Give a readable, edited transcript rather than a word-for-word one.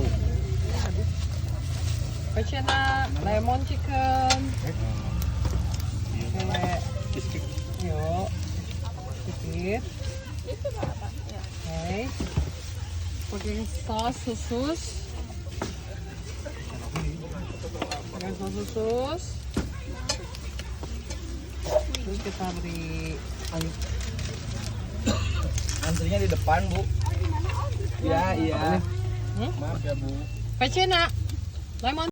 tahu. Pecena lemon chicken. Oke. Yuk. Sedikit. Oke. Pakai saus khusus. Pakai saus khusus. Terus kita beri Antrinya di depan, Bu. Ya, iya. Hmm? Maaf ya, Bu. Pecena lemon